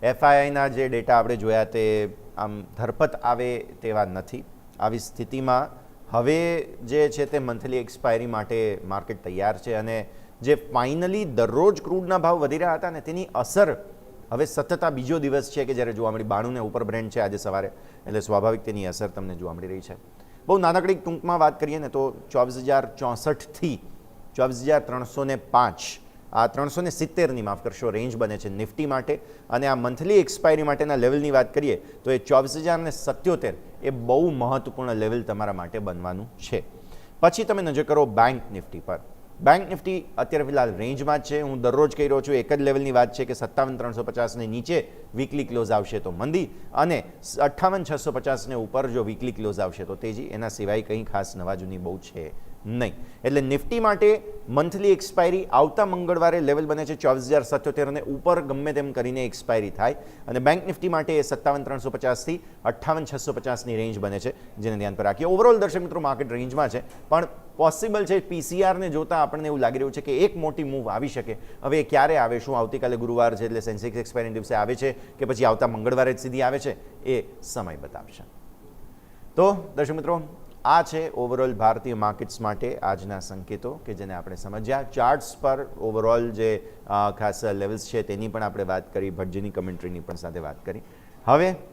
એફઆઈઆઈના જે ડેટા આપણે જોયા તે આમ ધરપત આવે તેવા નથી. આવી સ્થિતિમાં હવે જે છે તે મંથલી એક્સપાયરી માટે માર્કેટ તૈયાર છે અને જે ફાઇનલી દરરોજ ક્રૂડના ભાવ વધી રહ્યા હતા ને તેની અસર હવે સતત આ બીજો દિવસ છે કે જ્યારે જોવા મળી 92 ને ઉપર બ્રેન્ટ છે આજે સવારે, એટલે સ્વાભાવિક તેની અસર તમને જોવા મળી રહી છે. બહુ નાનકડી ટૂંકમાં વાત કરીએ ને તો 24,064થી 24,305 આ 370ની માફ કરશો રેન્જ બને છે નિફ્ટી માટે. અને આ મંથલી એક્સપાયરી માટેના લેવલની વાત કરીએ તો એ 24,077 એ બહુ મહત્વપૂર્ણ લેવલ તમારા માટે બનવાનું છે. પછી તમે નજર કરો બેંક નિફ્ટી પર. બેંક નિફ્ટી અત્યારે ફિલહાલ રેન્જમાં જ છે. હું દરરોજ કહી રહ્યો છું એક જ લેવલની વાત છે કે 57,350ની નીચે વીકલી ક્લોઝ આવશે તો મંદી અને 58,650ને ઉપર જો વીકલી ક્લોઝ આવશે તો તેજી. એના સિવાય કંઈ ખાસ નવા જૂની બહુ છે નહીં. એટલે નિફ્ટી માટે મંથલી એક્સપાયરી આવતા મંગળવારે લેવલ બને છે 24,077 અને ઉપર ગમે તેમ કરીને એક્સપાયરી થાય. અને બેંક નિફ્ટી માટે એ 57,350થી 58,650ની રેન્જ બને છે, જેને ધ્યાન પર રાખીએ. ઓવરઓલ દર્શક મિત્રો માર્કેટ રેન્જમાં છે, પણ પોસિબલ છે પીસીઆરને જોતા આપણને એવું લાગી રહ્યું છે કે એક મોટી મૂવ આવી શકે. હવે એ ક્યારે આવે, શું આવતીકાલે ગુરુવાર છે એટલે સેન્સેક્સ એક્સપાયરી દિવસે આવે છે કે પછી આવતા મંગળવારે જ સીધી આવે છે, એ સમય બતાવશે. તો દર્શક મિત્રો આ છે ઓવરઓલ ભારતીય માર્કેટ્સ માટે આજના સંકેતો કે જેને આપણે સમજ્યા. ચાર્ટ્સ પર ઓવરઓલ જે ખાસ લેવલ્સ છે તેની પણ આપણે વાત કરી, ભટજીની કમેન્ટ્રીની પણ સાથે વાત કરી. હવે